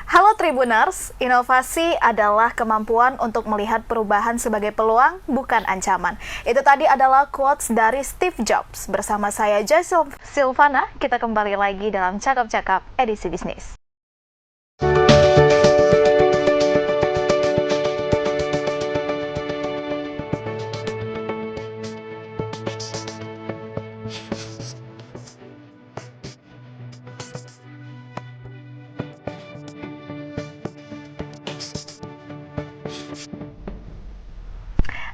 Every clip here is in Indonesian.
Halo Tribuners, inovasi adalah kemampuan untuk melihat perubahan sebagai peluang, bukan ancaman. Itu tadi adalah quotes dari Steve Jobs. Bersama saya Joy Silvana, kita kembali lagi dalam Cakap-Cakap edisi bisnis.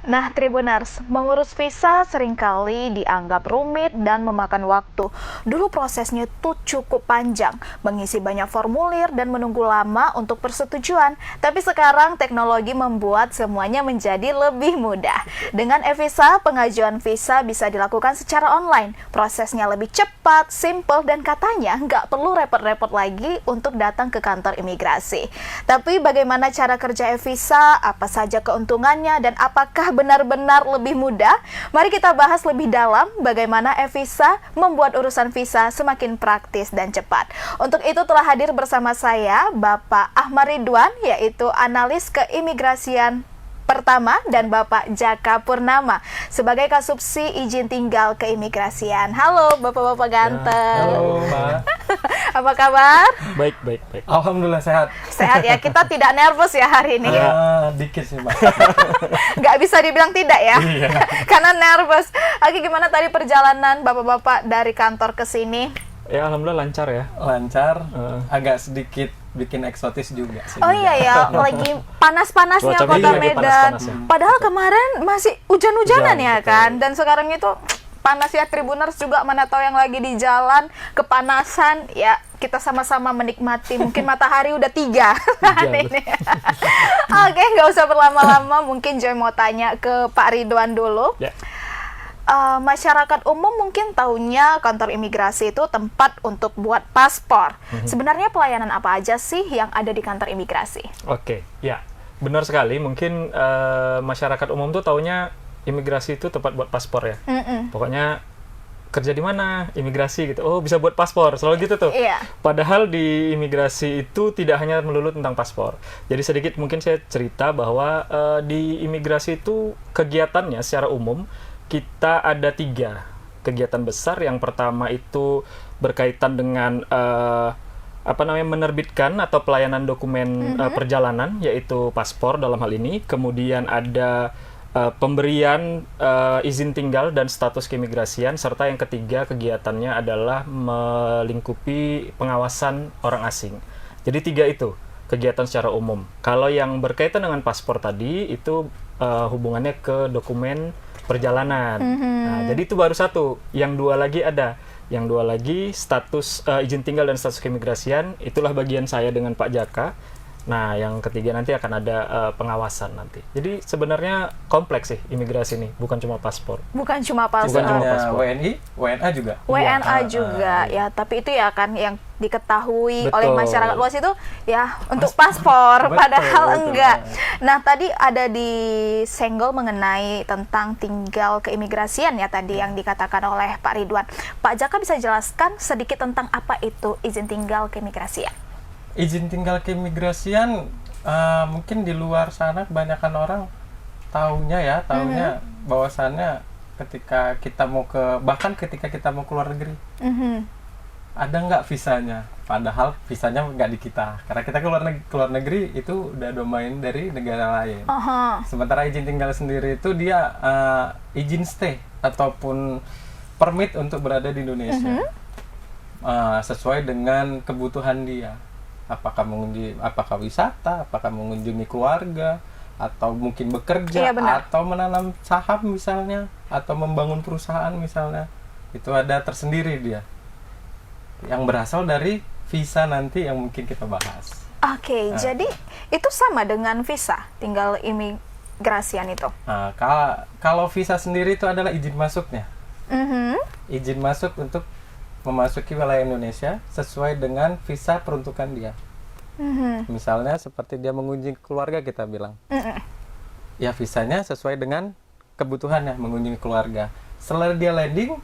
Nah, Tribuners, mengurus visa seringkali dianggap rumit dan memakan waktu. Dulu prosesnya itu cukup panjang, mengisi banyak formulir dan menunggu lama untuk persetujuan. Tapi sekarang teknologi membuat semuanya menjadi lebih mudah. Dengan e-visa, pengajuan visa bisa dilakukan secara online. Prosesnya lebih cepat, simple, dan katanya nggak perlu repot-repot lagi untuk datang ke kantor imigrasi. Tapi bagaimana cara kerja e-visa, apa saja keuntungannya, dan apakah benar-benar lebih mudah? Mari kita bahas lebih dalam bagaimana e-visa membuat urusan visa semakin praktis dan cepat. Untuk itu telah hadir bersama saya Bapak Ahmad Ridwan, yaitu analis keimigrasian pertama, dan Bapak Jaka Purnama sebagai Kasubsi izin tinggal keimigrasian. Halo Bapak-bapak ganteng. Halo Mbak. Apa kabar? Baik. Alhamdulillah sehat. Sehat ya, kita tidak nervous ya hari ini. Dikit sih Mbak. Nggak bisa dibilang tidak ya, Iya. karena nervous. Oke, gimana tadi perjalanan Bapak-bapak dari kantor ke sini? Ya alhamdulillah lancar ya. Lancar, agak sedikit bikin eksotis juga sih. Oh iya ya, lagi panas-panasnya Cuaca kota lagi Medan. panas-panasnya. Padahal kemarin masih hujan-hujanan Hujan, ya betul. kan, dan sekarang itu panas ya. Tribuners juga mana tahu yang lagi di jalan kepanasan ya, kita sama-sama menikmati. Mungkin matahari udah 3 saat Hujan. ini. Oke, nggak usah berlama-lama, mungkin Joy mau tanya ke Pak Ridwan dulu. Ya. Masyarakat umum mungkin taunya kantor imigrasi itu tempat untuk buat paspor. Sebenarnya pelayanan apa aja sih yang ada di kantor imigrasi? Oke, ya benar sekali. Mungkin masyarakat umum tuh taunya imigrasi itu tempat buat paspor ya. Pokoknya kerja di mana? Imigrasi gitu. Oh, bisa buat paspor. Selalu gitu tuh. Iya. Padahal di imigrasi itu tidak hanya melulu tentang paspor. Jadi sedikit mungkin saya cerita bahwa di imigrasi itu kegiatannya secara umum kita ada 3 kegiatan besar. Yang pertama itu berkaitan dengan menerbitkan atau pelayanan dokumen perjalanan, yaitu paspor dalam hal ini. Kemudian ada pemberian izin tinggal dan status keimigrasian, serta yang ketiga kegiatannya adalah melingkupi pengawasan orang asing. Jadi 3 itu kegiatan secara umum. Kalau yang berkaitan dengan paspor tadi itu hubungannya ke dokumen perjalanan. Nah, jadi itu baru 1. Yang 2 lagi ada. Yang 2 lagi status izin tinggal dan status keimigrasian, itulah bagian saya dengan Pak Jaka. Nah, yang ketiga nanti akan ada pengawasan nanti. Jadi sebenarnya kompleks sih imigrasi ini, bukan cuma paspor. Bukan cuma paspor. Bukan cuma Hanya paspor. WNI, WNA juga. WNA juga ya, tapi itu ya kan yang diketahui Betul. oleh masyarakat luas itu ya untuk paspor, Betul, padahal betul. enggak. Nah, tadi ada di senggol mengenai tentang tinggal keimigrasian ya tadi yang dikatakan oleh Pak Ridwan. Pak Jaka bisa jelaskan sedikit tentang apa itu izin tinggal keimigrasian? Izin tinggal keimigrasian mungkin di luar sana kebanyakan orang taunya bahwasannya ketika kita mau ketika kita mau keluar negeri, ada nggak visanya? Padahal visanya nggak di kita, karena kita keluar negeri itu udah domain dari negara lain. Sementara izin tinggal sendiri itu dia izin stay ataupun permit untuk berada di Indonesia, sesuai dengan kebutuhan dia. Apakah wisata, apakah mengunjungi keluarga, atau mungkin bekerja, Iya, benar. atau menanam saham misalnya, atau membangun perusahaan misalnya. Itu ada tersendiri dia, yang berasal dari visa nanti yang mungkin kita bahas. Oke, jadi itu sama dengan visa tinggal imigrasian itu. Nah, kalau visa sendiri itu adalah izin masuknya. Izin masuk untuk memasuki wilayah Indonesia sesuai dengan visa peruntukan dia. Misalnya seperti dia mengunjungi keluarga, kita bilang ya visanya sesuai dengan kebutuhannya, mengunjungi keluarga. Setelah dia landing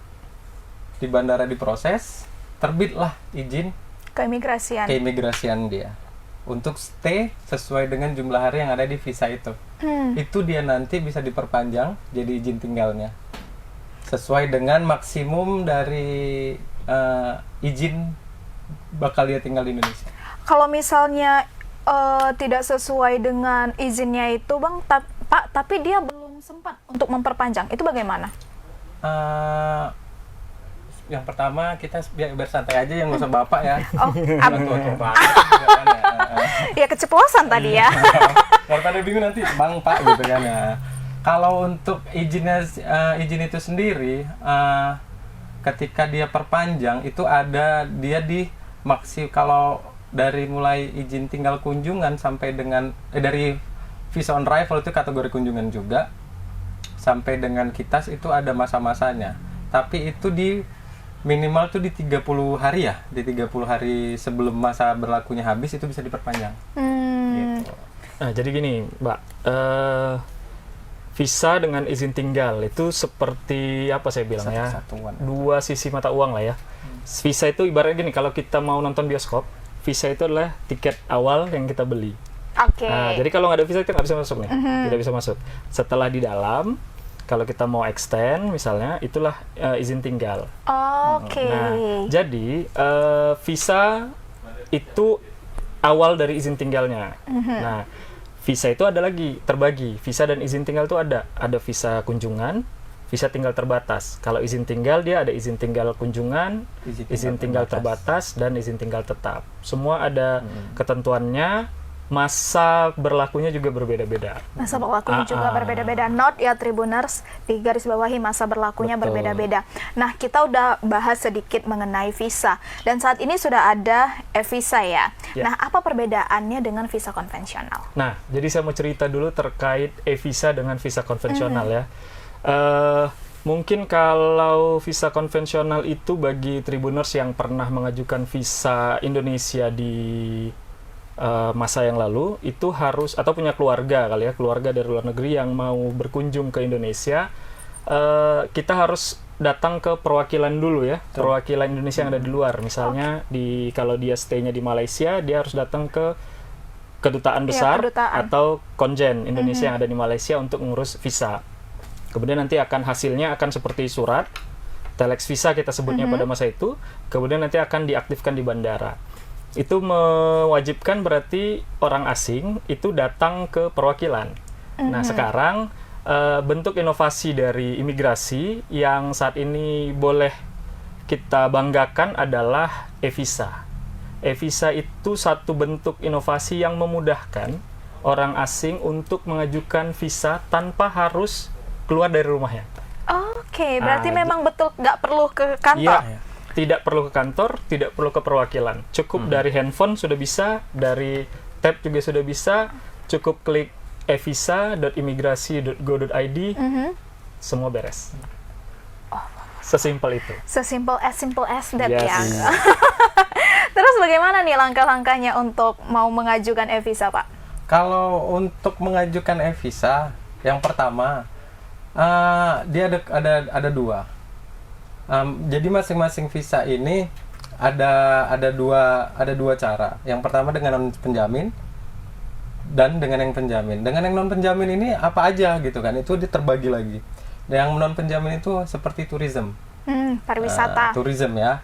di bandara, diproses, terbitlah izin Keimigrasian. keimigrasian dia untuk stay sesuai dengan jumlah hari yang ada di visa itu. Itu dia nanti bisa diperpanjang jadi izin tinggalnya sesuai dengan maksimum dari izin bakal dia tinggal di Indonesia. Kalau misalnya tidak sesuai dengan izinnya itu, Bang, Pak, tapi dia belum sempat untuk memperpanjang, itu bagaimana? Yang pertama kita bersantai aja, yang nggak usah bapak ya. Oh, Tua-tua banget juga kan ya. ya keceplosan tadi ya. Kalau pada bingung nanti bang pak gitu kan ya. Kalau untuk izin itu sendiri, ketika dia perpanjang itu ada dia di kalau dari mulai izin tinggal kunjungan sampai dengan dari visa on arrival itu kategori kunjungan juga, sampai dengan kitas itu ada masa-masanya. Tapi itu di minimal tuh di 30 hari ya, di 30 hari sebelum masa berlakunya habis itu bisa diperpanjang. Gitu. Nah, jadi gini, Mbak, visa dengan izin tinggal itu seperti apa saya bilang ya? Satuan. Dua sisi mata uang lah ya. Visa itu ibaratnya gini, kalau kita mau nonton bioskop, visa itu adalah tiket awal yang kita beli. Oke. Nah, jadi kalau nggak ada visa kita nggak bisa masuk nih, tidak bisa masuk. Setelah di dalam, kalau kita mau extend misalnya, itulah izin tinggal. Oke. Nah, jadi visa itu awal dari izin tinggalnya. Nah, visa itu ada lagi terbagi. Visa dan izin tinggal itu ada visa kunjungan, visa tinggal terbatas. Kalau izin tinggal dia ada izin tinggal kunjungan, izin tinggal terbatas, dan izin tinggal tetap. Semua ada ketentuannya. Masa berlakunya juga berbeda-beda. Masa berlakunya juga berbeda-beda. Note ya Tribuners, di garis bawahi masa berlakunya Betul. berbeda-beda. Nah, kita udah bahas sedikit mengenai visa. Dan saat ini sudah ada e-visa ya. Nah, apa perbedaannya dengan visa konvensional? Nah, jadi saya mau cerita dulu terkait e-visa dengan visa konvensional ya. Mungkin kalau visa konvensional itu bagi Tribuners yang pernah mengajukan visa Indonesia di masa yang lalu, itu harus, atau punya keluarga kali ya, keluarga dari luar negeri yang mau berkunjung ke Indonesia, kita harus datang ke perwakilan dulu ya, perwakilan Indonesia yang ada di luar. Misalnya kalau dia stay-nya di Malaysia, dia harus datang ke kedutaan besar atau konjen Indonesia yang ada di Malaysia untuk mengurus visa. Kemudian nanti hasilnya akan seperti surat telex visa kita sebutnya pada masa itu, kemudian nanti akan diaktifkan di bandara. Itu mewajibkan berarti orang asing itu datang ke perwakilan. Nah, sekarang bentuk inovasi dari imigrasi yang saat ini boleh kita banggakan adalah e-visa. E-visa itu satu bentuk inovasi yang memudahkan orang asing untuk mengajukan visa tanpa harus keluar dari rumahnya. Oke, berarti memang betul nggak perlu ke kantor. Iya. Tidak perlu ke kantor, tidak perlu ke perwakilan. Cukup dari handphone sudah bisa, dari tab juga sudah bisa. Cukup klik evisa.imigrasi.go.id, semua beres. Sesimpel itu. Sesimpel as that Yes. ya. Terus bagaimana nih langkah-langkahnya untuk mau mengajukan e-visa, Pak? Kalau untuk mengajukan e-visa, yang pertama dia ada dua. Jadi masing-masing visa ini ada dua cara. Yang pertama dengan non penjamin dan dengan yang penjamin. Dengan yang non penjamin ini apa aja gitu kan? Itu terbagi lagi. Yang non penjamin itu seperti tourism. Pariwisata. Tourism ya.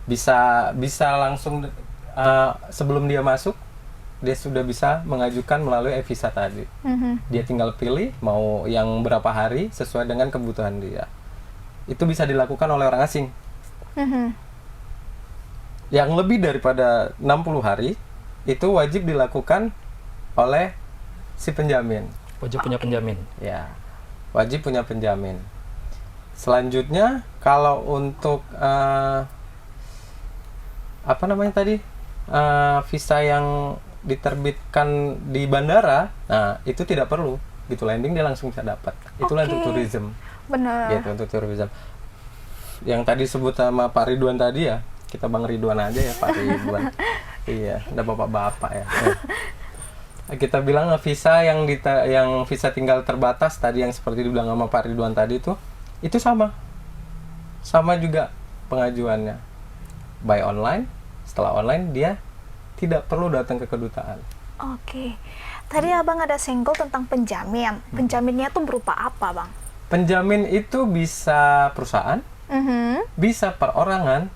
Bisa langsung sebelum dia masuk dia sudah bisa mengajukan melalui e-visa tadi. Dia tinggal pilih mau yang berapa hari sesuai dengan kebutuhan dia. Itu bisa dilakukan oleh orang asing. Yang lebih daripada 60 hari itu wajib dilakukan oleh si penjamin. Wajib punya penjamin. Ya, wajib punya penjamin. Selanjutnya kalau untuk apa namanya tadi visa yang diterbitkan di bandara, nah itu tidak perlu gitu, landing dia langsung bisa dapat. Itulah untuk tourism. Benar. Gitu untuk tourism. Yang tadi sebut sama Pak Ridwan tadi ya, kita Bang Ridwan aja ya Pak Ridwan. Iya, ada bapak-bapak ya. Kita bilang visa yang visa tinggal terbatas tadi yang seperti dibilang sama Pak Ridwan tadi itu sama juga pengajuannya by online. Setelah online dia tidak perlu datang ke kedutaan. Oke. Tadi Abang ada senggol tentang penjamin. Penjaminnya tuh berupa apa, Bang? Penjamin itu bisa perusahaan, Mhm. bisa perorangan,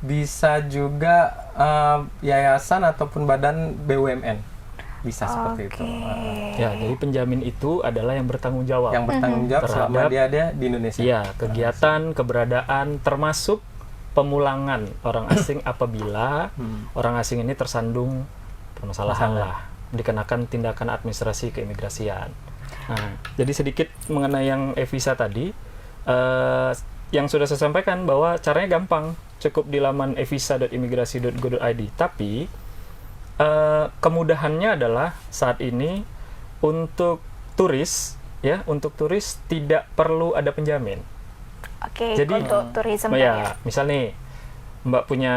bisa juga yayasan ataupun badan BUMN. Bisa seperti itu. Ya, jadi penjamin itu adalah yang bertanggung jawab. Yang bertanggung jawab selama Terhadap- dia ada di Indonesia. Iya, kegiatan, keberadaan, termasuk pemulangan orang asing apabila orang asing ini tersandung permasalahan lah, dikenakan tindakan administrasi keimigrasian. Nah, jadi sedikit mengenai yang e-visa tadi, yang sudah saya sampaikan bahwa caranya gampang, cukup di laman evisa.imigrasi.go.id. Tapi kemudahannya adalah saat ini untuk turis, ya, untuk turis tidak perlu ada penjamin. Oke, Jadi, untuk tourism Ya, misal nih Mbak punya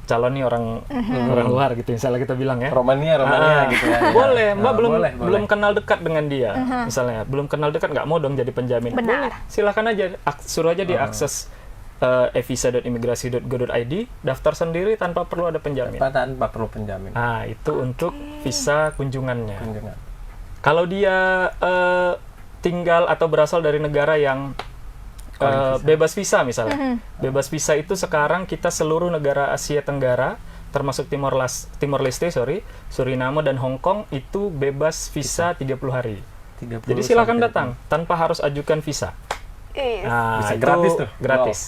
calon nih orang luar gitu, misalnya kita bilang ya. Romania gitu ya. Boleh, Mbak Boleh. belum kenal dekat dengan dia, misalnya belum kenal dekat, nggak mau dong jadi penjamin. Benar. Boleh, silakan aja, suruh aja diakses evisa.imigrasi.go.id, daftar sendiri tanpa perlu ada penjamin. Tanpa perlu penjamin. Nah, itu untuk visa kunjungannya. Kunjungan. Kalau dia tinggal atau berasal dari negara yang bebas visa misalnya. Bebas visa itu sekarang kita seluruh negara Asia Tenggara termasuk Timor Leste, Suriname dan Hong Kong itu bebas visa 30 hari. 30 Jadi silakan sampai datang tanpa harus ajukan visa. Nah, Bisa itu gratis tuh. Gratis.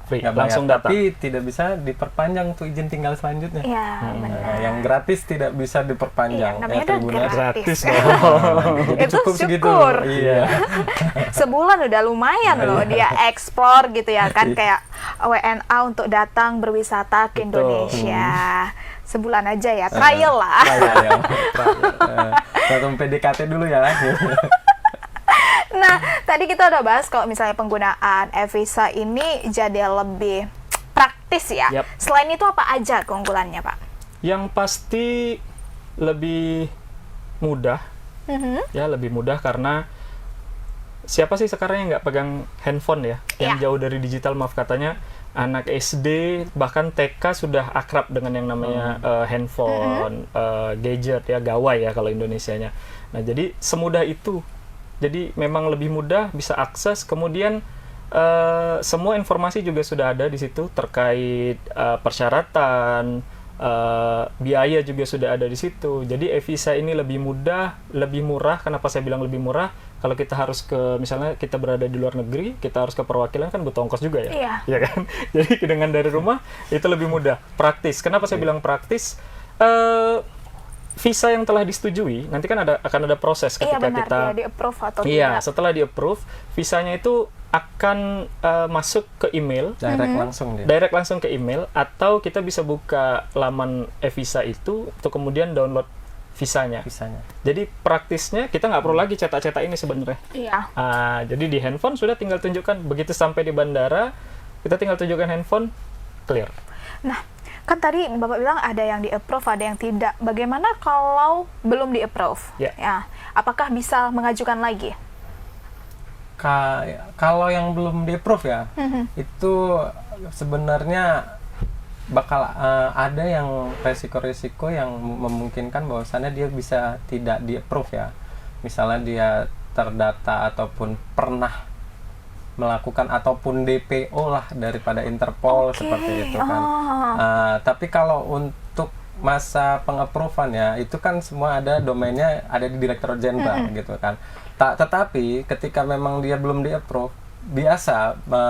Free, Nggak bayar, langsung datang. tapi tidak bisa diperpanjang tuh izin tinggal selanjutnya. Iya, benar. Nah, yang gratis tidak bisa Iya, diperpanjang. namanya udah Tribuners. gratis. Jadi Itu cukup segitu. syukur. Iya. Sebulan udah lumayan loh dia explore gitu ya kan, Iya. kayak WNA untuk datang berwisata ke Betul. Indonesia. Sebulan aja ya, trial lah. Trial. Langsung PDKT dulu ya. Nah, tadi kita udah bahas kalau misalnya penggunaan e-visa ini jadi lebih praktis ya. Yap. Selain itu apa aja keunggulannya, Pak? Yang pasti lebih mudah, ya lebih mudah karena siapa sih sekarang yang nggak pegang handphone ya, yang Iya. jauh dari digital, maaf katanya anak SD bahkan TK sudah akrab dengan yang namanya handphone, gadget ya, gawai ya kalau Indonesianya. Nah, jadi semudah itu. Jadi memang lebih mudah, bisa akses, kemudian semua informasi juga sudah ada di situ terkait persyaratan, biaya juga sudah ada di situ. Jadi e-visa ini lebih mudah, lebih murah. Kenapa saya bilang lebih murah? Kalau kita harus misalnya kita berada di luar negeri, kita harus ke perwakilan kan butuh ongkos juga ya. Iya. Iya kan? Jadi dengan dari rumah itu lebih mudah, praktis. Kenapa saya bilang praktis? Visa yang telah disetujui, nanti kan akan ada proses Iya ketika benar, kita ya, di-approve atau Iya, tidak. setelah di-approve, visanya itu akan masuk ke email, direct langsung ke email, atau kita bisa buka laman e-visa itu untuk kemudian download visanya. Jadi praktisnya kita nggak perlu lagi cetak-cetak ini sebenarnya. Iya. Jadi di handphone sudah tinggal tunjukkan, begitu sampai di bandara, kita tinggal tunjukkan handphone, clear. Nah, kan tadi Bapak bilang ada yang di-approve, ada yang tidak. Bagaimana kalau belum di-approve? Ya. Ya, apakah bisa mengajukan lagi? Kalau yang belum di-approve ya, itu sebenarnya bakal ada yang resiko-resiko yang memungkinkan bahwasannya dia bisa tidak di-approve ya. Misalnya dia terdata ataupun pernah melakukan ataupun DPO lah daripada Interpol, seperti itu kan. Tapi kalau untuk masa pengapprovan ya, itu kan semua ada domainnya ada di Direktorat Jenderal gitu kan. Tetapi ketika memang dia belum di-approve,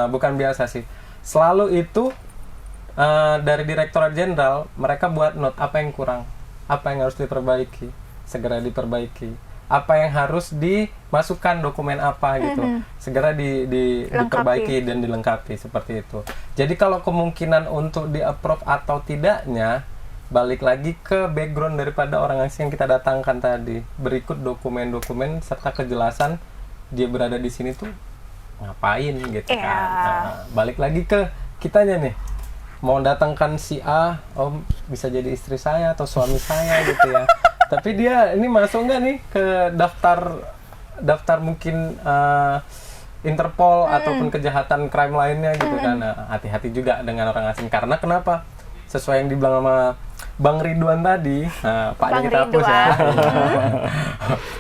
bukan biasa sih, selalu itu dari Direktorat Jenderal mereka buat note apa yang kurang, apa yang harus diperbaiki, segera diperbaiki. Apa yang harus dimasukkan, dokumen apa gitu, segera diperbaiki dan dilengkapi, seperti itu. Jadi kalau kemungkinan untuk di-approve atau tidaknya balik lagi ke background daripada orang asing yang kita datangkan tadi, berikut dokumen-dokumen serta kejelasan dia berada di sini tuh ngapain gitu kan. Nah, balik lagi ke kitanya nih, mau datangkan si A, bisa jadi istri saya atau suami saya gitu ya. Tapi dia ini masuk nggak nih ke daftar mungkin Interpol ataupun kejahatan crime lainnya gitu kan. Nah, hati-hati juga dengan orang asing, karena kenapa? Sesuai yang dibilang sama Bang Ridwan tadi, Pak Bang kita hapus ya. Ridwan.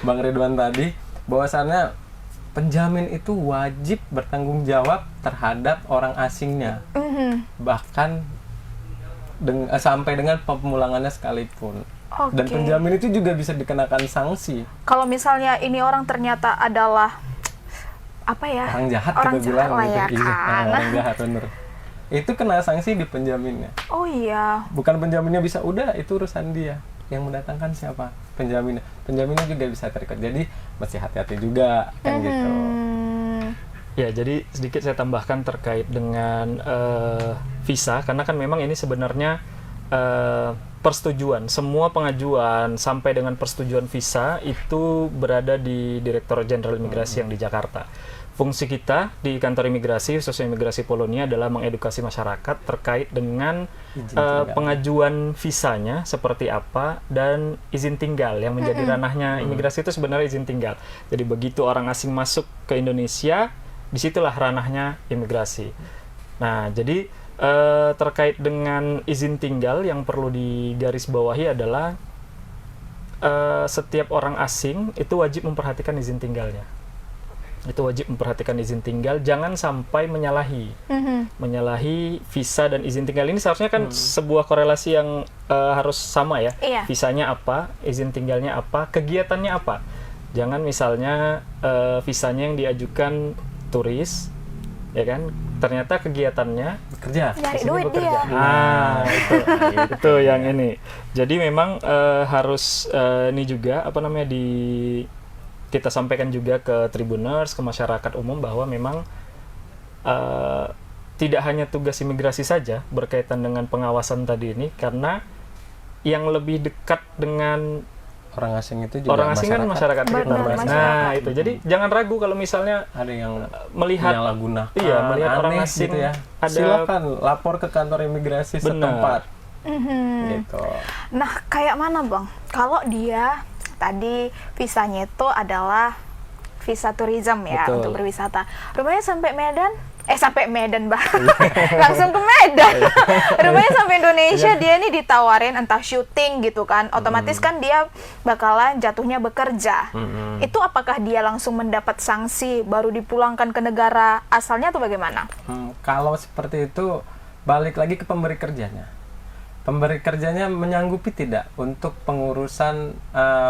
Bang Ridwan tadi, bahwasannya penjamin itu wajib bertanggung jawab terhadap orang asingnya, bahkan sampai dengan pemulangannya sekalipun. Dan Oke. penjamin itu juga bisa dikenakan sanksi. Kalau misalnya ini orang ternyata adalah apa ya? Orang jahat Orang kita jahat bilang lah gitu. ya Iya, kan. orang jahat bener. Itu kena sanksi di penjaminnya. Oh iya. Bukan penjaminnya bisa, udah itu urusan dia. Yang mendatangkan siapa? Penjaminnya. Penjaminnya juga bisa terikat. Jadi mesti hati-hati juga kan gitu. Ya, jadi sedikit saya tambahkan terkait dengan visa, karena kan memang ini sebenarnya persetujuan, semua pengajuan sampai dengan persetujuan visa itu berada di Direktorat Jenderal Imigrasi yang di Jakarta. Fungsi kita di kantor imigrasi, khususnya imigrasi Polonia, adalah mengedukasi masyarakat terkait dengan pengajuan visanya seperti apa dan izin tinggal yang menjadi ranahnya imigrasi. Itu sebenarnya izin tinggal. Jadi begitu orang asing masuk ke Indonesia, disitulah ranahnya imigrasi. Nah, jadi terkait dengan izin tinggal yang perlu digarisbawahi adalah setiap orang asing itu wajib memperhatikan izin tinggalnya. Itu wajib memperhatikan izin tinggal, jangan sampai menyalahi visa dan izin tinggal. Ini seharusnya kan sebuah korelasi yang harus sama ya. Iya. Visanya apa, izin tinggalnya apa, kegiatannya apa. Jangan misalnya visanya yang diajukan turis, ya kan, ternyata kegiatannya Kerja. Nyari Di sini duit bekerja. dia. itu yang ini. Jadi memang harus ini juga apa namanya kita sampaikan juga ke Tribuners, ke masyarakat umum, bahwa memang tidak hanya tugas imigrasi saja berkaitan dengan pengawasan tadi ini, karena yang lebih dekat dengan Orang asing itu juga orang asing kan masyarakat kita. Benar, Nah, masyarakat. itu. Jadi jangan ragu kalau misalnya Ada yang melihat menyalahgunakan, iya, melihat orang aneh asing gitu ya. ada- Silakan lapor ke kantor imigrasi setempat. Gitu. Nah, kayak mana Bang? Kalau dia tadi visanya itu adalah visa tourism ya, Betul. untuk berwisata. Rupanya sampai Medan Bang. Langsung ke Medan. Rupanya sampai Indonesia dia nih ditawarin entah syuting gitu kan. Otomatis kan dia bakalan jatuhnya bekerja. Itu apakah dia langsung mendapat sanksi baru dipulangkan ke negara asalnya atau bagaimana? Kalau seperti itu, balik lagi ke pemberi kerjanya. Pemberi kerjanya menyanggupi tidak untuk pengurusan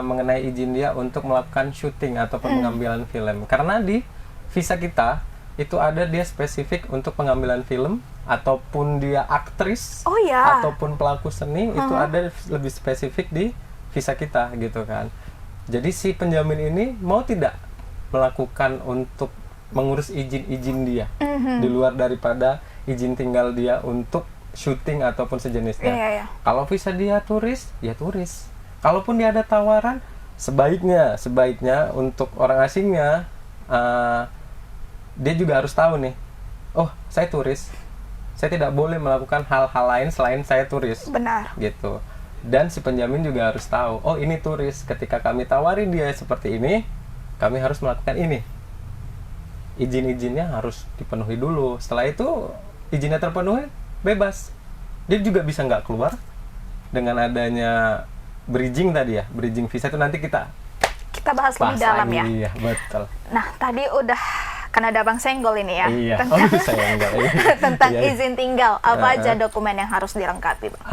mengenai izin dia untuk melakukan syuting ataupun pengambilan film. Karena di visa kita itu ada dia spesifik untuk pengambilan film, ataupun dia aktris, Oh ya. ataupun pelaku seni, itu ada lebih spesifik di visa kita gitu kan. Jadi si penjamin ini mau tidak melakukan untuk mengurus izin-izin dia di luar daripada izin tinggal dia untuk syuting ataupun sejenisnya. Iya, iya. Kalau visa dia turis, ya turis. Kalaupun dia ada tawaran, sebaiknya untuk orang asingnya dia juga harus tahu nih, oh saya turis, saya tidak boleh melakukan hal-hal lain selain saya turis. Benar. Gitu. Dan si penjamin juga harus tahu, oh ini turis, ketika kami tawari dia seperti ini, kami harus melakukan ini. Izin-izinnya harus dipenuhi dulu. Setelah itu izinnya terpenuhi, bebas. Dia juga bisa nggak keluar. Dengan adanya bridging tadi ya, bridging visa itu nanti kita Bahas lebih dalam lagi. ya. Iya, betul. Nah, tadi udah kan ada Bang Senggol ini ya. Iya. Tentang, Saya enggak. tentang Iya, iya. izin tinggal. Apa aja dokumen yang harus dilengkapi, Bang?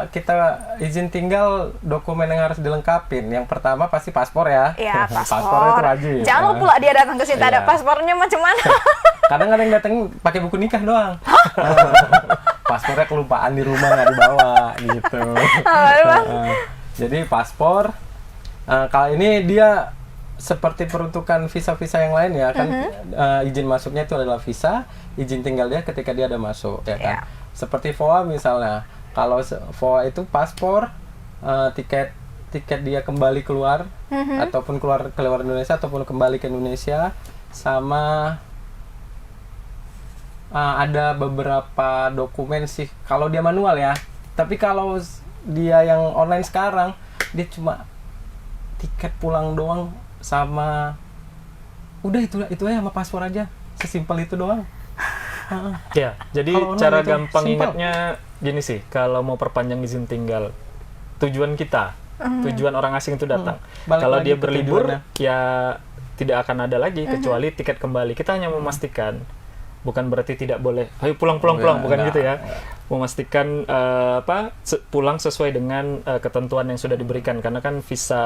Kita izin tinggal, dokumen yang harus dilengkapin. Yang pertama pasti paspor ya. Iya, paspor. Paspor itu wajib. Jangan pula dia datang ke sini tak ada Iya. paspornya macam mana. Kadang ada yang datang pakai buku nikah doang. Paspornya kelupaan di rumah, nggak dibawa gitu. Bang. Jadi paspor. Kalau ini dia seperti peruntukan visa-visa yang lain ya kan, izin masuknya itu adalah visa, izin tinggal dia ketika dia ada masuk ya kan. Iya. Seperti VOA misalnya, kalau VOA itu paspor, tiket dia kembali keluar ataupun keluar Indonesia ataupun kembali ke Indonesia, sama ada beberapa dokumen sih kalau dia manual ya. Tapi kalau dia yang online sekarang, dia cuma tiket pulang doang sama udah itu aja, sama paspor aja, sesimpel itu doang. Ya, jadi Kalau online cara itu gampang simpel. ingatnya gini sih, kalau mau perpanjang izin tinggal, tujuan kita, tujuan orang asing itu datang. Balik Kalau lagi dia ke berlibur, tujuannya. ya tidak akan ada lagi kecuali tiket kembali. Kita hanya memastikan, bukan berarti tidak boleh. Ayo pulang, Oh, ya, bukan enggak, gitu ya. enggak. Memastikan pulang sesuai dengan ketentuan yang sudah diberikan. Karena kan visa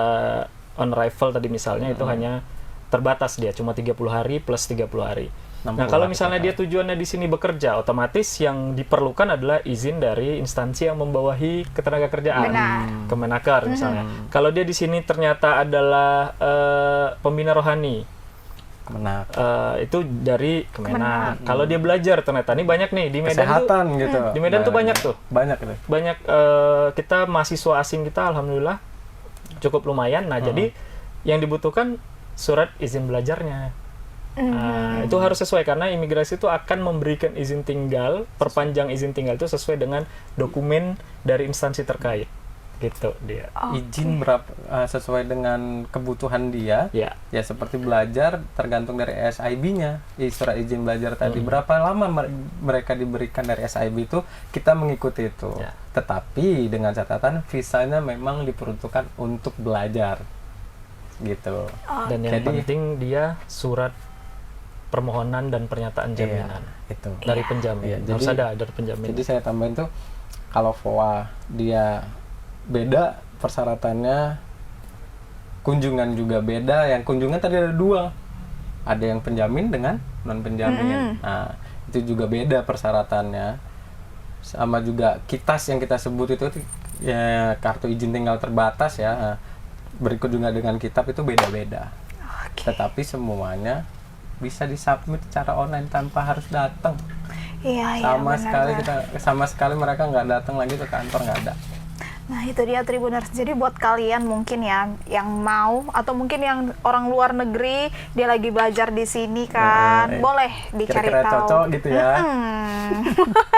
on arrival tadi misalnya itu hanya terbatas, dia cuma 30 hari plus 30 hari. 60 Nah, kalau hari misalnya dia total. tujuannya di sini bekerja, otomatis yang diperlukan adalah izin dari instansi yang membawahi ketenagakerjaan. Benar. Kemenaker misalnya. Kalau dia di sini ternyata adalah pembina rohani, Kemenak. itu dari Kemenak. Kalau dia belajar ternyata ini banyak nih di Medan tuh. Kesehatan gitu. Di Medan tuh banyak tuh. Banyak tuh. Banyak kita mahasiswa asing kita alhamdulillah cukup lumayan. Nah, jadi yang dibutuhkan surat izin belajarnya. Nah, itu harus sesuai karena imigrasi itu akan memberikan izin tinggal, perpanjang izin tinggal itu sesuai dengan dokumen dari instansi terkait. Gitu dia. Izin berapa sesuai dengan kebutuhan dia. Ya. Ya seperti belajar tergantung dari SIB-nya. Surat izin belajar tadi berapa lama mereka diberikan dari SIB itu kita mengikuti itu. Ya. Tetapi dengan catatan visanya memang diperuntukkan untuk belajar. Gitu. Dan yang Jadi- penting dia surat permohonan dan pernyataan jaminan Iya, itu. dari penjamin. Iya, Harus jadi- ada dari penjamin. Jadi saya tambahin tuh kalau VOA dia beda persyaratannya, kunjungan juga beda. Yang kunjungan tadi ada dua, ada yang penjamin dengan non penjamin. Nah itu juga beda persyaratannya. Sama juga kitas yang kita sebut itu ya kartu izin tinggal terbatas ya. Nah, berikut juga dengan kitab itu beda-beda. Tetapi semuanya bisa disubmit secara online tanpa harus datang. Iya, iya, Sama benar, sekali benar. sama sekali mereka nggak datang lagi ke kantor, nggak ada. Nah, itu dia Tribuners. Jadi buat kalian mungkin ya yang mau atau mungkin yang orang luar negeri dia lagi belajar di sini kan, boleh dicari Kira-kira tahu. cocok gitu ya.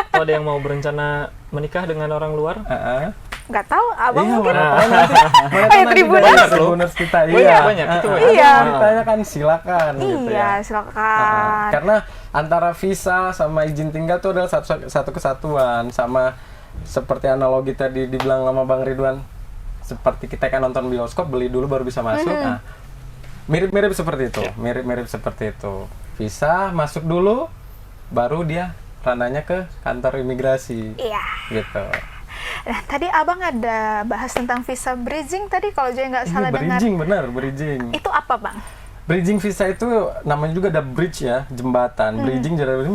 Atau ada yang mau berencana menikah dengan orang luar? Heeh. Nggak tahu, abang Iya, mungkin. mana tahu nanti. Mana tahu ya, nanti Tribuners. banyak Tribuners kita. Iya, banyak, itu banyak. Iya. Mau ditanya kan silakan gitu Iya, ya. silakan. Karena antara visa sama izin tinggal itu adalah satu kesatuan. Sama seperti analogi tadi dibilang sama Bang Ridwan, seperti kita kan nonton bioskop, beli dulu baru bisa masuk. Nah, mirip-mirip seperti itu. Mirip-mirip seperti itu. Visa masuk dulu, baru dia ranahnya ke kantor imigrasi. Iya. Gitu. Nah, tadi abang ada bahas tentang visa bridging tadi kalau saya nggak salah dengar. Bridging, benar, bridging. Itu apa, Bang? Bridging visa itu namanya juga ada bridge ya, jembatan. Bridging jadi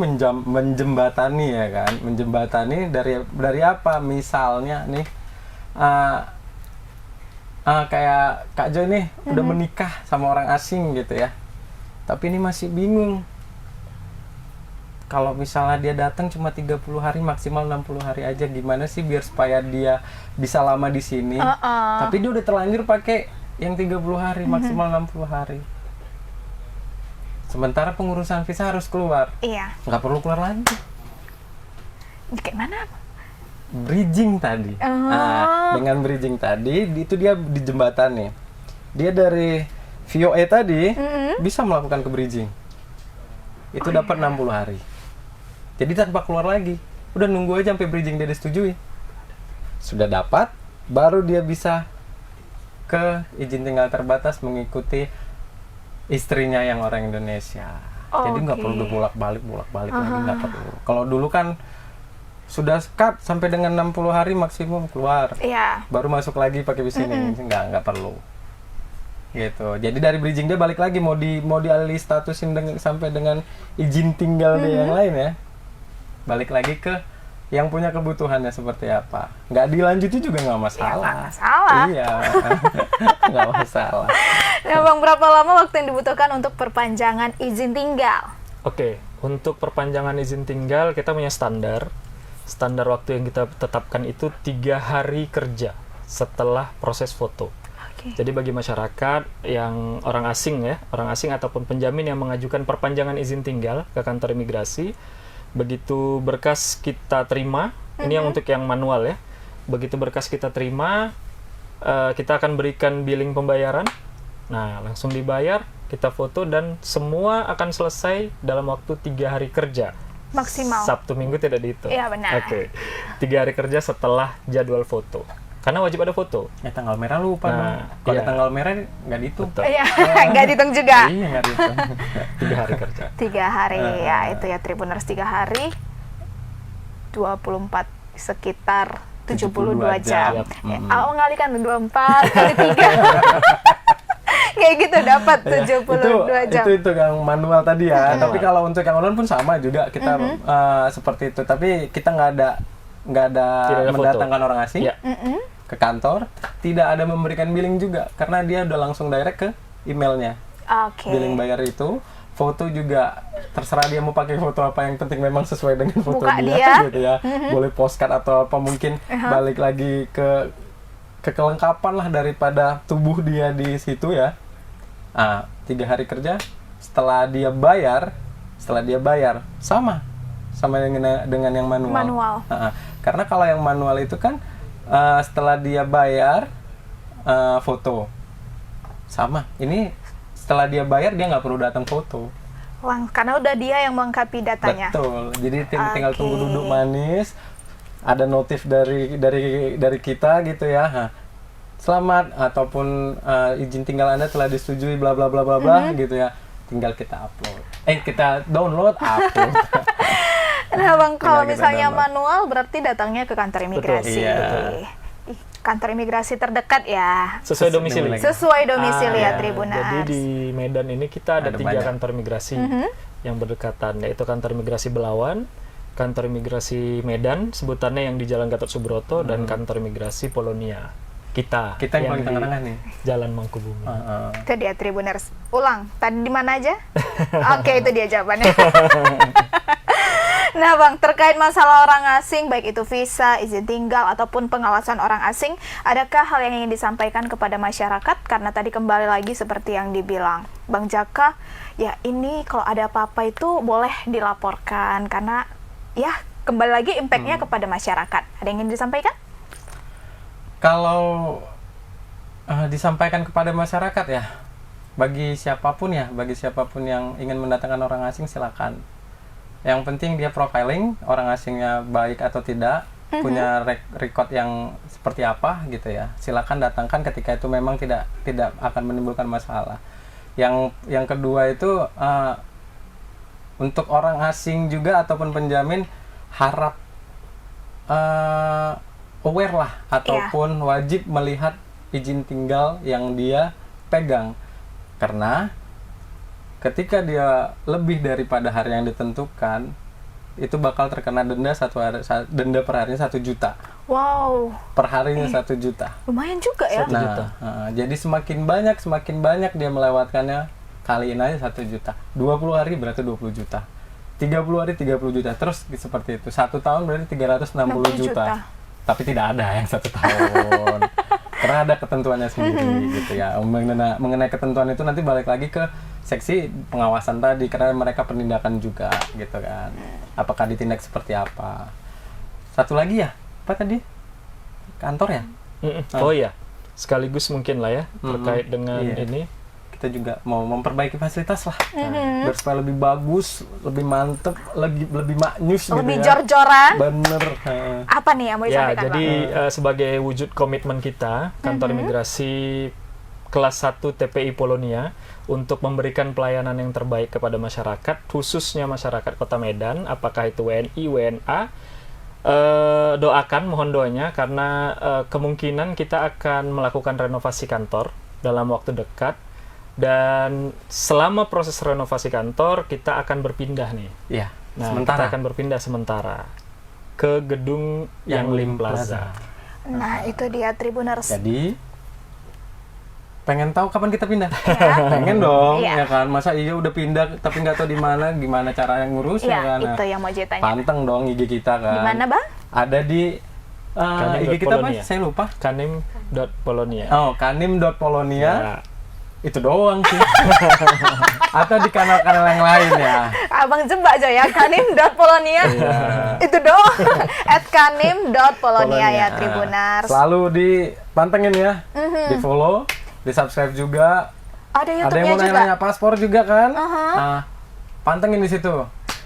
menjembatani ya kan, menjembatani dari apa? Misalnya nih, kayak Kak Jo nih udah menikah sama orang asing gitu ya, tapi ini masih bingung. Kalau misalnya dia datang cuma 30 hari, maksimal 60 hari aja, gimana sih biar supaya dia bisa lama di sini? Tapi dia udah terlanjur pakai yang 30 hari, maksimal 60 hari. Sementara pengurusan visa harus keluar, Iya. nggak perlu keluar lagi. Kayak mana? Bridging tadi. Nah, dengan bridging tadi, itu dia di jembatan nih. Dia dari VOA tadi bisa melakukan ke bridging. Itu dapat 60 hari. Jadi tanpa keluar lagi. Udah nunggu aja sampai bridging dia disetujui. Sudah dapat, baru dia bisa ke izin tinggal terbatas mengikuti istrinya yang orang Indonesia. Jadi nggak perlu bolak-balik lagi, nggak perlu. Kalau dulu kan sudah cut sampai dengan 60 hari maksimum keluar. Iya. Baru masuk lagi pakai visa ini. Nggak perlu. Gitu. Jadi dari bridging dia balik lagi mau dialih statusin sampai dengan izin tinggal dia yang lain ya. Balik lagi ke yang punya kebutuhannya seperti apa. Nggak dilanjuti juga nggak masalah. Nggak masalah. Iya. Nggak masalah. Nah, Bang, berapa lama waktu yang dibutuhkan untuk perpanjangan izin tinggal? Oke, untuk perpanjangan izin tinggal kita punya standar. Standar waktu yang kita tetapkan itu 3 hari kerja setelah proses foto. Jadi bagi masyarakat yang orang asing ataupun penjamin yang mengajukan perpanjangan izin tinggal ke kantor imigrasi, begitu berkas kita terima, ini yang untuk yang manual ya. Begitu berkas kita terima, kita akan berikan billing pembayaran. Nah, langsung dibayar, kita foto dan semua akan selesai dalam waktu 3 hari kerja Maksimal. Sabtu Minggu tidak dihitung. Iya, benar. Oke. 3 hari kerja setelah jadwal foto. Karena wajib ada foto. Ya tanggal merah lupa Nah, dong. Kalau iya. tanggal merah nggak dihitung. Betul. Iya, nggak dihitung juga. Iya nggak dihitung. 3 hari kerja. 3 hari ya, itu ya Tribuners, 3 hari 24 sekitar 72 jam. jam. Ya, ngalikan 24 kali 3. Kayak gitu dapat 72 jam. Itu yang manual tadi ya. Tapi kalau untuk yang online pun sama juga kita seperti itu. Tapi kita nggak ada Tidak ada mendatangkan foto. orang asing Ya. ke kantor. Tidak ada memberikan billing juga karena dia udah langsung direct ke emailnya. Oke. Billing bayar itu. Foto juga terserah dia mau pakai foto apa, yang penting memang sesuai dengan foto Muka dia dia. gitu ya. Boleh postcard atau apa, mungkin balik lagi ke kelengkapan lah daripada tubuh dia di situ ya. 3 hari kerja setelah dia bayar sama dengan yang manual. Manual. Karena kalau yang manual itu kan setelah dia bayar foto sama. Ini setelah dia bayar dia nggak perlu datang foto. Karena udah dia yang melengkapi datanya. Betul. Jadi tinggal Oke. tunggu duduk manis. Ada notif dari kita gitu ya. Selamat ataupun izin tinggal Anda telah disetujui bla bla bla bla bla gitu ya. Tinggal kita upload. Kita download, upload. Nah, Bang, kalau Tinggal kita misalnya download. manual berarti datangnya ke kantor imigrasi. Iya. Ih, kantor imigrasi terdekat ya. Sesuai domisili. lagi. Sesuai domisili ya, Iya. Tribuners. Jadi di Medan ini kita ada Ada 3 banyak. kantor imigrasi yang berdekatan, yaitu kantor imigrasi Belawan, kantor imigrasi Medan, sebutannya yang di Jalan Gatot Subroto, dan kantor imigrasi Polonia. Kita Kita yang paling di tengah-tengah nih. Jalan Mangkubumi. Itu dia Tribuners. Ulang, tadi di mana aja? Oke, itu dia jawabannya. Nah, Bang, terkait masalah orang asing, baik itu visa, izin tinggal, ataupun pengawasan orang asing, adakah hal yang ingin disampaikan kepada masyarakat? Karena tadi kembali lagi seperti yang dibilang Bang Jaka, ya ini kalau ada apa-apa itu boleh dilaporkan, karena ya kembali lagi impact-nya kepada masyarakat. Ada yang ingin disampaikan? Kalau disampaikan kepada masyarakat ya, bagi siapapun yang ingin mendatangkan orang asing silakan. Yang penting dia profiling orang asingnya baik atau tidak, punya record yang seperti apa gitu ya. Silakan datangkan ketika itu memang tidak akan menimbulkan masalah. Yang kedua itu untuk orang asing juga ataupun penjamin harap aware lah ataupun wajib melihat izin tinggal yang dia pegang, karena ketika dia lebih daripada hari yang ditentukan itu bakal terkena denda denda per harinya 1 juta. Wow, Per harinya 1 juta. lumayan juga ya. 1 juta. Jadi semakin banyak dia melewatkannya, kaliin aja 1 juta. 20 hari berarti 20 juta. 30 hari 30 juta. Terus seperti itu. 1 tahun berarti 360 juta. Tapi tidak ada yang 1 tahun. Karena ada ketentuannya sendiri gitu ya. Mengenai ketentuan itu nanti balik lagi ke seksi pengawasan tadi, karena mereka penindakan juga gitu kan. Apakah ditindak seperti apa? Satu lagi ya, apa tadi? Kantor ya? Oh iya, sekaligus mungkin lah ya terkait dengan Iya. ini. Kita juga mau memperbaiki fasilitas lah, biar supaya lebih bagus, lebih mantep, lebih maknyus gitu Lebih ya. jor-joran. Bener. Apa nih yang mau Ya, disampaikan, jadi Bang? sebagai wujud komitmen kita, kantor imigrasi kelas 1 TPI Polonia untuk memberikan pelayanan yang terbaik kepada masyarakat, khususnya masyarakat Kota Medan, apakah itu WNI, WNA, doakan, mohon doanya, karena kemungkinan kita akan melakukan renovasi kantor dalam waktu dekat, dan selama proses renovasi kantor, kita akan berpindah nih. Iya. Nah, Sementara. kita akan berpindah sementara ke gedung yang Lim Plaza. Nah, itu dia Tribuners. Jadi pengen tahu kapan kita pindah? Pengen dong, Iya. ya kan? Masa iya udah pindah tapi nggak tahu di mana, gimana cara yang ngurus ya Iya, kan? itu yang mau saya tanya. Panteng dong IG kita kan. Di mana, Bang? Ada di IG kita apa? Polonia. Saya lupa. Kanim.polonia. Oh, kanim.polonia. Ya. Itu doang sih. Atau di kanal-kanal yang lain ya. Abang jebak aja ya, kanim.polonia. Itu doang. @kanim.polonia ya, Tribuners. Selalu dipantengin ya. Di-follow, di-subscribe juga. Ada Ada yang YouTube-nya mau juga. nanya-nanya paspor juga kan? Nah, pantengin di situ.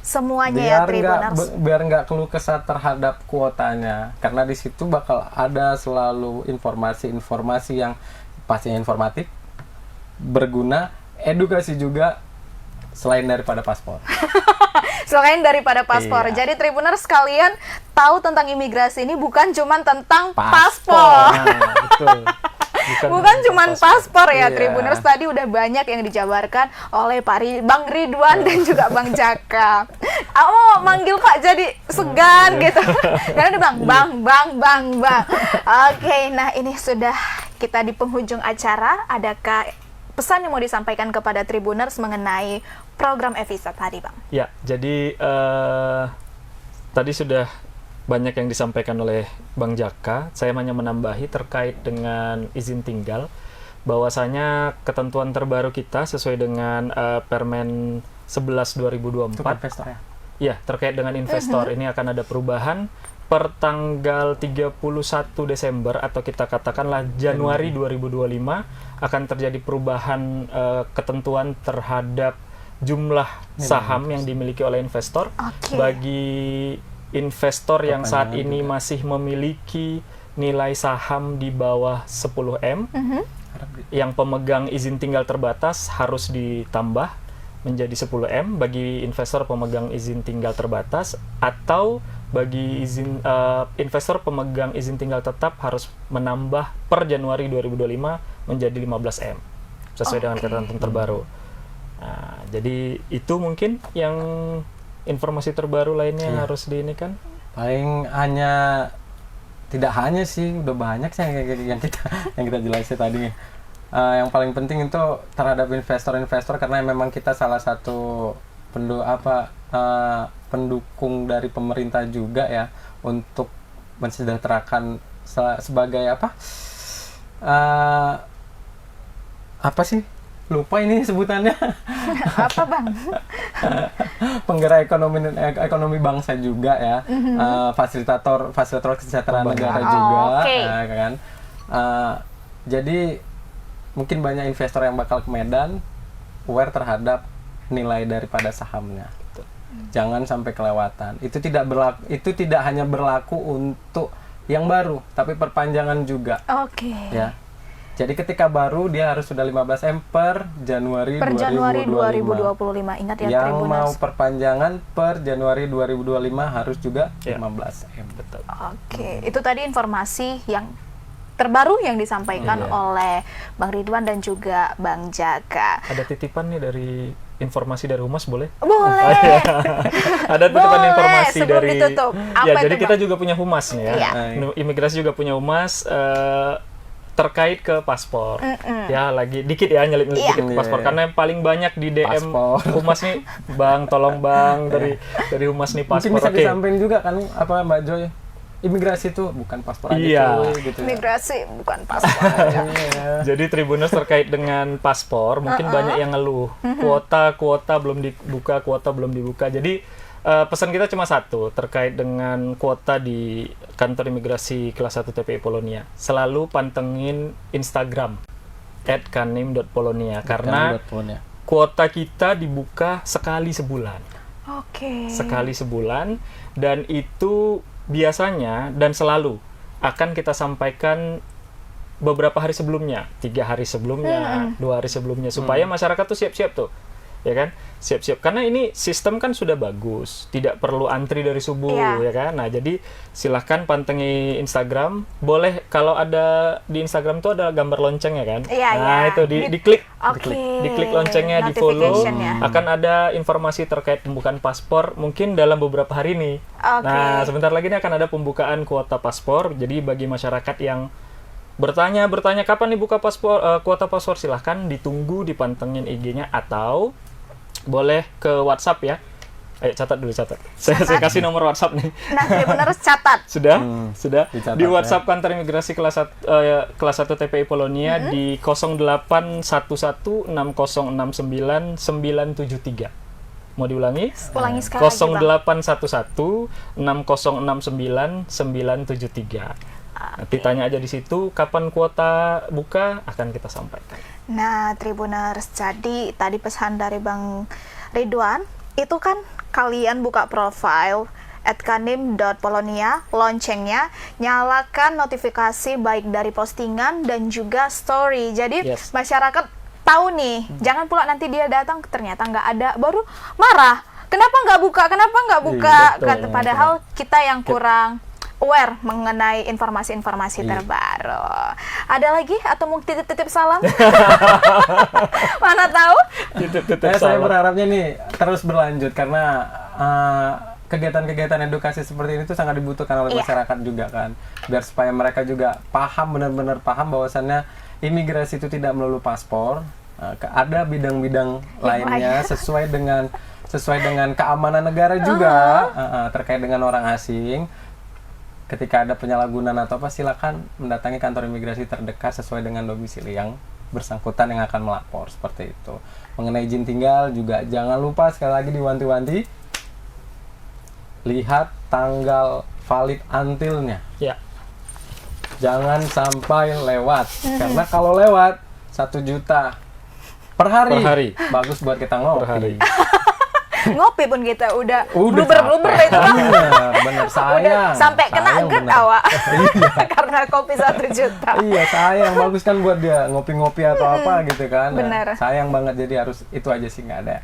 semuanya ya Tribuners. Biar nggak keluh kesah terhadap kuotanya, karena di situ bakal ada selalu informasi-informasi yang pastinya informatif, berguna, edukasi juga, selain daripada paspor. Selain daripada paspor. Iya. Jadi Tribuners sekalian tahu tentang imigrasi ini bukan cuma tentang paspor. Nah, betul. Bukan cuma paspor ya, Iya. Tribuners, tadi udah banyak yang dijabarkan oleh Bang Ridwan dan juga Bang Jaka. Oh, manggil Pak jadi segan gitu. Karena udah bang. Oke, nah ini sudah kita di penghujung acara. Adakah pesan yang mau disampaikan kepada Tribuners mengenai program e-visa tadi, Bang? Ya, jadi tadi sudah banyak yang disampaikan oleh Bang Jaka. Saya hanya menambahi terkait dengan izin tinggal, bahwasanya ketentuan terbaru kita sesuai dengan Permen 11 2024. Untuk investor ya. Ya, terkait dengan investor ini akan ada perubahan per tanggal 31 Desember atau kita katakanlah Januari 2025 akan terjadi perubahan ketentuan terhadap jumlah saham yang dimiliki oleh investor. Oke. Bagi investor yang saat Perpanjangan ini juga. masih memiliki nilai saham di bawah 10M, yang pemegang izin tinggal terbatas harus ditambah menjadi 10M bagi investor pemegang izin tinggal terbatas, atau bagi investor pemegang izin tinggal tetap harus menambah per Januari 2025 menjadi 15M sesuai dengan ketentuan terbaru. Nah, jadi itu mungkin yang informasi terbaru lainnya yang harus diinikan. Paling tidak hanya sih, udah banyak sih yang kita jelasin tadi. Yang paling penting itu terhadap investor-investor, karena memang kita salah satu pendukung dari pemerintah juga ya, untuk mensejahterakan sebagai apa sih? Lupa ini sebutannya. Apa, Bang? Penggerak ekonomi bangsa juga ya. Fasilitator kesejahteraan negara juga, oke. kan. Jadi mungkin banyak investor yang bakal ke Medan aware terhadap nilai daripada sahamnya. Jangan sampai kelewatan. Itu tidak hanya berlaku untuk yang baru, tapi perpanjangan juga. Oke. Ya. Jadi ketika baru dia harus sudah 15M per Januari 2025. Ingat ya, Yang Tribuners. mau perpanjangan per Januari 2025 harus juga Ya. 15M. Betul. Oke, itu tadi informasi yang terbaru yang disampaikan Iya. oleh Bang Ridwan dan juga Bang Jaka. Ada titipan nih dari informasi dari Humas, boleh? Boleh. Ada titipan Boleh, informasi sebelum dari ditutup. Apa ya, itu, jadi kita Bang? juga punya Humas nih ya. Iya. Imigrasi juga punya Humas terkait ke paspor. Ya, lagi dikit ya nyelip Iya. dikit ke paspor, Iya. karena yang paling banyak di DM Paspor. Humas nih, Bang, tolong Bang dari Humas nih Mungkin paspor. bisa Oke. disampaikan juga kan Mbak Joy, imigrasi itu bukan paspor aja Iya. cuy, gitu ya. Migrasi bukan paspor. Iya. Jadi Tribuners terkait dengan paspor, mungkin banyak yang ngeluh. Kuota belum dibuka. Jadi pesan kita cuma satu terkait dengan kuota di kantor imigrasi kelas 1 TPI Polonia. Selalu pantengin Instagram @kanim.polonia karena kuota kita dibuka sekali sebulan. Oke. Sekali sebulan, dan itu biasanya dan selalu akan kita sampaikan beberapa hari sebelumnya, 3 hari sebelumnya, 2 hari sebelumnya, supaya masyarakat tuh siap-siap tuh, ya kan, siap-siap, karena ini sistem kan sudah bagus, tidak perlu antri dari subuh, Iya. ya kan. Nah, jadi silahkan pantengi Instagram, boleh kalau ada di Instagram tuh ada gambar lonceng ya kan, Iya, nah iya. itu diklik, Oke. diklik loncengnya, di follow, Notification ya. akan ada informasi terkait pembukaan paspor mungkin dalam beberapa hari ini. Oke. Nah, sebentar lagi ini akan ada pembukaan kuota paspor. Jadi bagi masyarakat yang bertanya kapan nih buka paspor, kuota paspor, silahkan ditunggu, dipantengin IG-nya, atau boleh ke WhatsApp ya. Ayo catat. Saya kasih nomor WhatsApp nih. Nah, Tribuners catat. Sudah? Dicatat Di ya. WhatsApp kantor imigrasi kelas 1 TPI Polonia di 08116069 Mau diulangi? Ulangi sekali lagi, Bang. 08116069 Nanti tanya aja di situ kapan kuota buka, akan kita sampaikan. Nah, Tribuners, jadi tadi pesan dari Bang Ridwan itu kan kalian buka profile @kanim.polonia, loncengnya, nyalakan notifikasi baik dari postingan dan juga story. Jadi Yes. masyarakat tahu nih, jangan pula nanti dia datang ternyata nggak ada, baru marah. Kenapa nggak buka? Kenapa nggak buka? betul. Padahal kita yang kurang aware mengenai informasi-informasi Iya. terbaru. Ada lagi atau mau titip-titip salam? Mana tahu? Titip-titip Saya salam. berharapnya nih terus berlanjut karena kegiatan-kegiatan edukasi seperti ini tuh sangat dibutuhkan oleh Iya. masyarakat juga kan, biar supaya mereka juga paham, benar-benar paham bahwasannya imigrasi itu tidak melulu paspor, ada bidang-bidang lainnya sesuai dengan keamanan negara juga, terkait dengan orang asing. Ketika ada penyalahgunaan atau apa, silakan mendatangi kantor imigrasi terdekat sesuai dengan domisili yang bersangkutan yang akan melapor, seperti itu. Mengenai izin tinggal juga jangan lupa sekali lagi diwanti-wanti, lihat tanggal valid until-nya. Ya. Jangan sampai lewat, karena kalau lewat 1 juta per hari, Per hari. bagus buat kita ngopi. Per hari. Ngopi pun kita udah Udah bluber capek. itu mah. Bener, Udah sayang. sampai kena Sayang GERD bener. awak. Karena kopi 1 juta. Iya, sayang, bagus kan buat dia ngopi-ngopi atau apa gitu kan. Nah, Bener. sayang banget, jadi harus itu aja sih, nggak ada.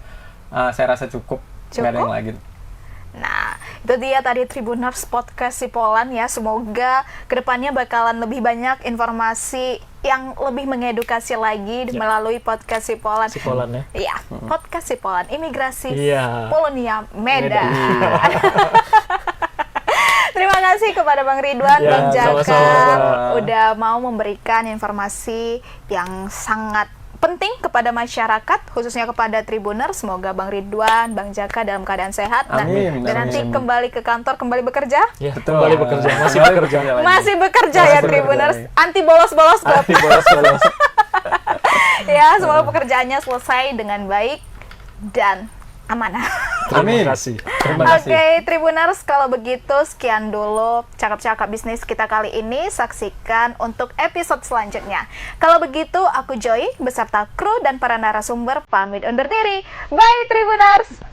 Saya rasa cukup, nggak ada yang lagi. Nah, itu dia tadi Tribuners Podcast Sipolan ya. Semoga kedepannya bakalan lebih banyak informasi yang lebih mengedukasi lagi melalui podcast Sipolan. Sipolan ya. Iya, podcast Sipolan Imigrasi Iya. Polonia Medan. Medan. Terima kasih kepada Bang Ridwan, Ya, Bang Jaka sama-sama. udah mau memberikan informasi yang sangat penting kepada masyarakat, khususnya kepada Tribuners. Semoga Bang Ridwan, Bang Jaka dalam keadaan sehat Amin, dan nanti amin. kembali ke kantor, kembali bekerja. Ya, Betul. kembali bekerja, masih Kembali bekerja. lagi. Masih bekerja Masih ya bekerja Tribuners, lagi. anti bolos-bolos Bob. Anti bolos-bolos. Ya, semoga pekerjaannya selesai dengan baik dan amanah. Amin. Terima kasih. Terima kasih. Oke, Tribuners, kalau begitu sekian dulu cakap-cakap bisnis kita kali ini. Saksikan untuk episode selanjutnya. Kalau begitu, aku Joy beserta kru dan para narasumber pamit undur diri. Bye Tribuners.